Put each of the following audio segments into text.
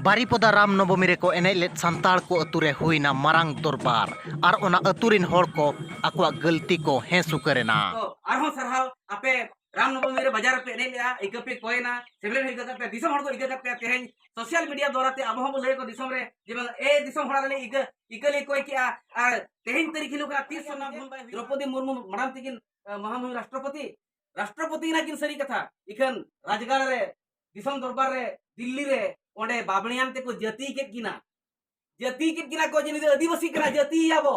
बारीपदा राम नवमी रे को एने लेत संताल को अतुरे हुईना मारांग दरबार और ओना अतुरिन होड़ को आकुआ गलती को हे सुकरेना तो आरहों सरहाव आपे राम नवमी रे बाजार पे एने लिया इकपे कोयना सेबले हिगा करते दिसम हड़ को इगा करते तेहेन सोशल मीडिया द्वारा ते अब हम लय को दिसम रे जेबल ए दिसम हड़ा रे इकले कोई के आ तेहेन तरीके लोग 30 सना भूल बाय द्रौपदी मुर्मू मडाम तिकिन महामहिम राष्ट्रपति ना किन सरी कथा इखन राजगार रे दिसम दरबार रे दिल्ली रे ओंडे बाबणियान ते को जति के किना को जनि आदिवासी कना जति याबो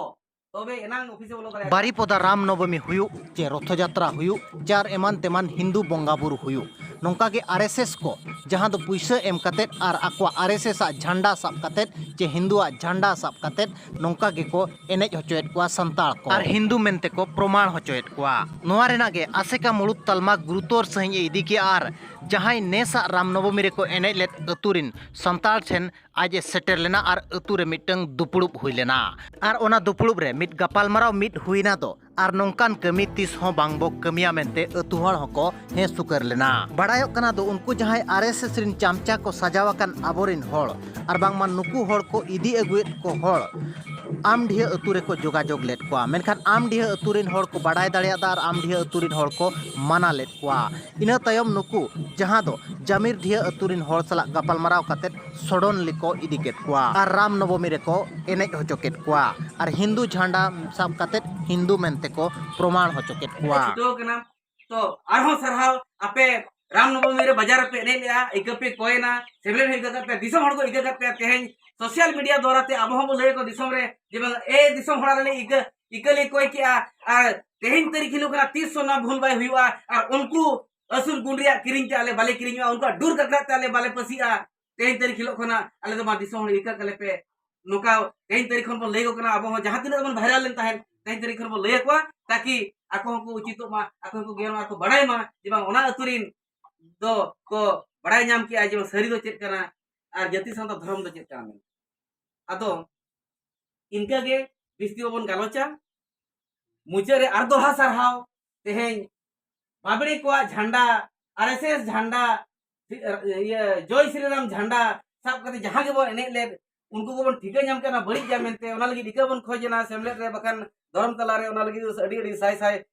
तबे एनांग ऑफिस बोलो करे बारीपदा राम नवमी हुयु चे रथ यात्रा हुयु चार एमान तेमान हिंदू बंगा बुरु हुयु नोंका के आरएसएस को जहां दो पुइसा एम कतेत आर आक्वा आरएसएस आ झंडा साब कतेत चे हिंदू आ झंडा साब कतेत नोंका के को एनेज होचोएत कुआ संताल को आर हिंदू मेनते को प्रमाण होचोएत कुआ नोआ रेना गे आसेका मुलुक तलमा गुरुतोर सही इदी के आर जहां नेसा राम नवमी रे को एनेज लेत अतुरिन संताल ठेन आज सेटर लेना आर अतुरे मिटंग दुपुड़ुब हुई लेना आर ओना दुपुड़ुब रे मिट गपालमाराव मिट हुईना दो आर नोंकान कमी तीस हो बांगबो कमिया मेनते अतु हड़ हको हे सुकर लेना बड़ायो कना दो उनको जहां आरएसएस रिन चामचा को सजावाकन आबोरिन होड़ आर बांगमा नुकु होड़ को इदी अगुएत को होड़ आमडिया अतुरे को जोगाजोग लेट को मेनखान आमडिया अतुरिन होड़ को बड़ाय दाड़ियादा आर आमडिया अतुरिन होड़ को माना लेट को इना तयम नुकु जहां दो जमीर ढिया अतुरिन होड़ सला गपालमाराव कतेत सोडन लिको इदी केत को आर राम नवमी रे को एनेज होचो केत को आर हिंदू झंडा साब कतेत हिंदू मेनते को प्रमाण होचो केत को तो आरहों सरहाव आपे राम नवमी रे बाजार पे एने लिया इकपे कोयना सेबले हिगा करते दिसम हड़ को इगा करते तेहेन सोशल मीडिया द्वारा ते अब हम लय को दिसम रे जेबल ए दिसम हड़ा रे इकले कोई के आ तेहेन तरीके लोग 30 सोना भूल बाय हुआ और उनको असुर गुंडिया किरिंग ते आले बाले किरिंग उनको दूर करते आले बाले पसिया तेहेन तरीके लोग खना आले तो मा दिसम हड़ इका कले पे नोका तेहेन तरीके खन लय को कना अब जहां तिना बन वायरल लेन ताहेन तेहेन तरीके खन लय को ताकि आको को उचित मा आको को गेर मा को बड़ाय मा जेबा ओना अतुरिन दो को बड़ाय नाम किया जे सरी दो चेक करा और जाति सावता धर्म दो चेक करा आदो इनका गे बिस्ती बन गालोचा मुचारे आर दोहा सरहाव तेहेन बाबड़ी को झंडा आरएसएस झंडा ये जय श्री राम झंडा साब कते जहां के बो एने ले उनको को बन ठीका नाम करना बड़ी जा मेनते ओना लगी दिका बन खोजना सेमलेट रे बकन धर्म तला रे ओना लगी अडी अडी साय साय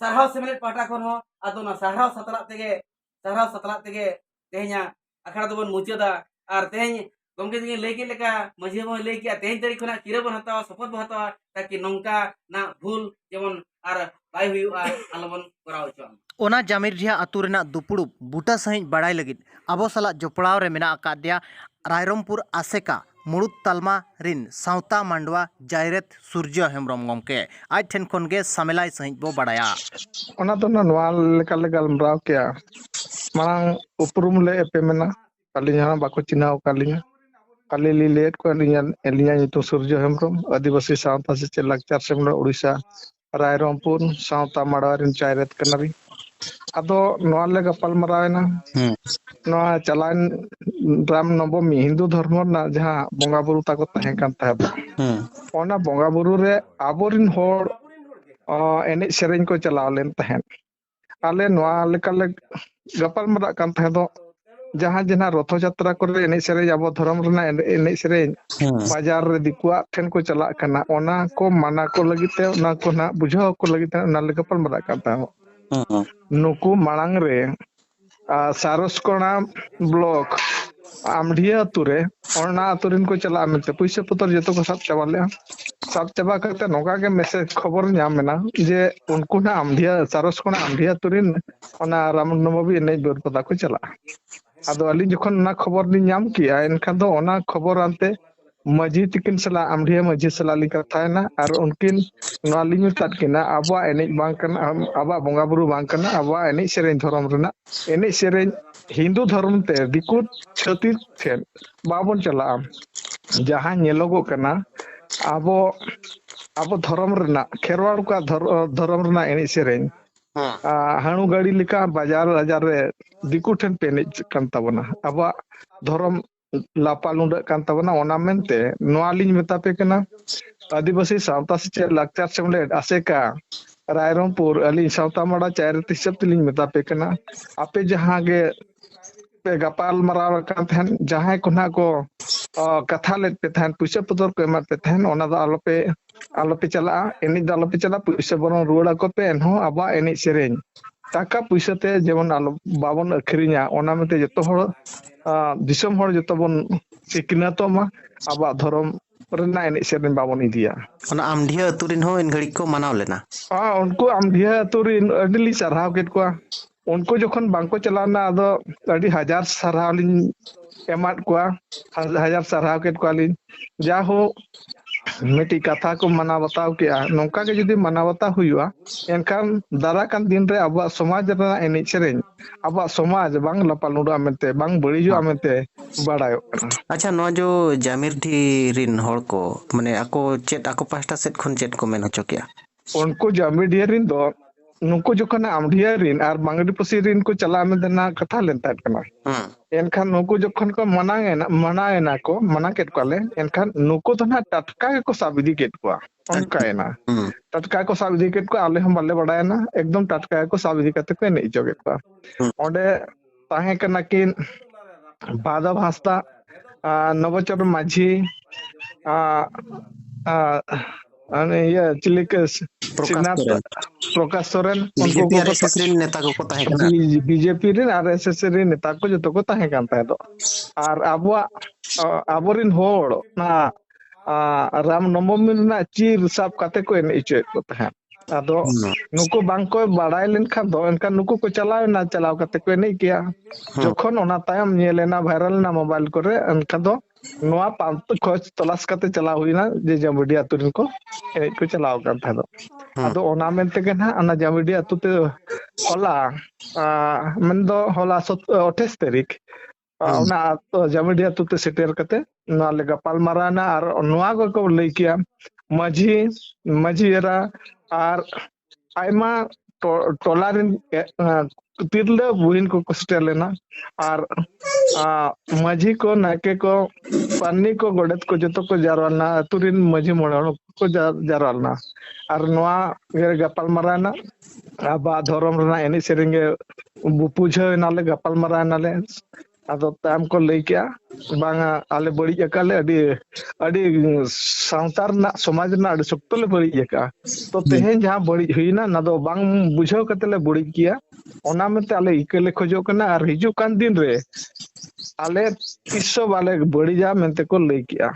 सरहाव सेमलेट पाटा कोन हो आदो ना सरहाव सतला तेगे तेहኛ अखड़ा तो बन मुचादा और तेहñ गमके दिगे लय के लेका मझे बो लय के तेहñ तरी खना किरा बन हतावा शपथ बो हतावा ताकि नोंका ना भूल जेमन आर बाय हुआ आलबन कराव चो ओना जामिर रिया अतु रेना दुपुड़ुब बूटा सही बड़ाई लगित अबो सला जोपड़ाव रे मेना अकादिया रायरमपुर आसेका मुड़ुद तालमा रिन सावता मांडवा जायरेत सूर्य हेम्ब्रम गमके आज ठेन खन गे सामेलाय सही बो बड़ाया ओना तो नवा लेका गलमराव के मांग उपरुम ले पे मेना कालिया बाको चिनाव कालिया काली लेट को एलिया तो सूर्य हेम्ब्रम आदिवासी सावता से लाकचार सेमना उड़ीसा रायरमपुर सावता मांडवा रिन जायरेत कनारी अदो नवा ले गपालमारावना नवा चलान राम नवमी हिंदू धर्म ना जहां बंगा बुरु ताको तहे कान ताहे ओना बंगा बुरु रे आबोरिन होड़ एने सेरेन को चलाव लेन तहे आले नवा लेकाले गपालमारा कान तहे दो जहां जना रथ यात्रा करे एने सेरेन आबो धर्म रना एने सेरेन बाजार रे दिकुआ ठेन को चला कना ओना को माना को लगिते ओना को ना बुझाव को लगिते ओना ले गपालमारा कान ताहे नुकु मांग रे सारसकोना ब्लॉक आमडिया अतुरे ओना अतुरिन को चला मिलते पैसे पत्र जतो को सब चाबा ले सब चाबा करते नोका के मैसेज खबर नाम मेना जे उनको ना आमडिया सारसकोना आमडिया अतुरिन ओना राम नवमी ने बेर पता को चला आदो अली जखन ना खबर नि नाम किया एनखान दो ओना खबर आनते मजी तिकिन सला आमडिया मजी सला ली कथायना और उनकिन नालिनु तटकिना आबा एने बांकन आबा बंगा बुरु बांकन आबा एने सेरेन धर्म रना एने सेरेन हिंदू धर्म ते दिकु छति थे बाबन चला जहां नेलोगो कना आबो आबो धर्म रना खेरवाड़ का धर्म रना एने सेरेन हाणु गाड़ी लिका बाजार बाजार रे दिकु ठन पेने कान तबना आबा धर्म लापाल उंड कान तबना ओना मेनते नोआलिन मेता पे कना आदिवासी सावता से लाकचार सेमलेट आसेका रायरमपुर अली सावता माड़ा चार तिसब तिलिन मेता पे कना आपे जहां गे पे गपाल मराव कान जहां को ना को कथा ले पे थान पुइसा पतर को एमा पे थान ओना दो आलोपे चला एनि दो आलोपे चला पुइसा बरन रुड़ा को पे एनहो आबा एनि सेरेन टाका पुइसा ते जेमन आलो बाबन अखरिया ओना मते जतो हर दिसम हर जतो बन सिकनातो मा आबा धर्म रेना एनि सेरेन बाबन इदिया ᱚᱱᱟ ᱟᱢᱰᱤᱭᱟᱹ ᱟᱹᱛᱩ ᱨᱤᱱ ᱦᱚᱸ ᱮᱱ ᱜᱷᱟᱹᱲᱤᱡ ᱠᱚ ᱢᱟᱱᱟᱣ ᱞᱮᱱᱟ उनको आमडिया तुरिन अडली सरहाव केट को उनको जखन बांको चलाना अदो अडी हजार सरहाव लिन एमात को हजार सरहाव केट को लिन जा हो मिटी कथा को मना बताओ के नौका के जदी मना बता हुआ एनकान दारा कान दिन रे अब समाज रे एनि सेरेन अब समाज बांग लपालुडा मेते बांग बड़ीजो मेते बाड़ायो अच्छा नो जो जामिरडी रिन हड़ को माने आको चेत आको पास्टा सेट खन चेत को मेन होचो किया उनको जामिडिया रिन दो नुको जखन आमडिया रिन आर बांगडी पसी रिन को चला में देना कथा लेन तात कना एनखान नुको जखन को मनाएना को मना केट कोले एनखान नुको तो ना टटका को साबिदी केट को उनकाएना टटका को साबिदी केट को आले हम बाले बडायना एकदम टटका को साबिदी कते को नहीं जोगे को ओंडे ताहे कना किन बादव हास्ता नवचर माझी अने ये चिलिकस प्रकाश सोरेन उनको बीजेपी आरएसएस रिन नेता को ताहे कना बीजेपी रिन आरएसएस रिन नेता को जतो को ताहे कान ताहे दो आर आबोरिन होड़ ना राम नवमी ना चीर साब काते को एन इचे को ताहे आदो नुको बांको बाड़ाय लेन खान दो एनका नुको को चलाव ना चलाव काते को एन किया जखन ओना तायम नेलेना वायरल ना मोबाइल करे एनका दो नोआ पांत खोज तलाश काते चलाव हुइना जे जामिडिया तुरिन को एने को चलाव कान था दो आदो ओना मेनते के ना अना जामिडिया तुते होला मन दो होला 28 तारीख ओना तो जामिडिया तुते सेटेर काते ना ले गपाल माराना आर नोआ को लई किया माझी एरा आर आयमा टोलारिन तिरले बुहिन को सेटेर लेना आर माझी को नाके को पानी को गोडेत को जतो को जारवालना तुरिन माझी मोड़ को जारवालना आर नोआ गपाल माराना आबा धर्म रना एनि सेरेंगे पूजा नाले गपाल मारानाले आदो ताम को लई किया बांगा आले बड़ी एकाले अडी सांतार ना समाज ना अडी सप्तले बड़ी एका तो तेहेन जहां बड़ी हुईना ना दो बांग बुझाव कतले बड़ी किया ओना मेते आले इकेले खोजो कना आर हिजु कान दिन रे आले किस्सो वाले बड़ी जा मेनते को लई किया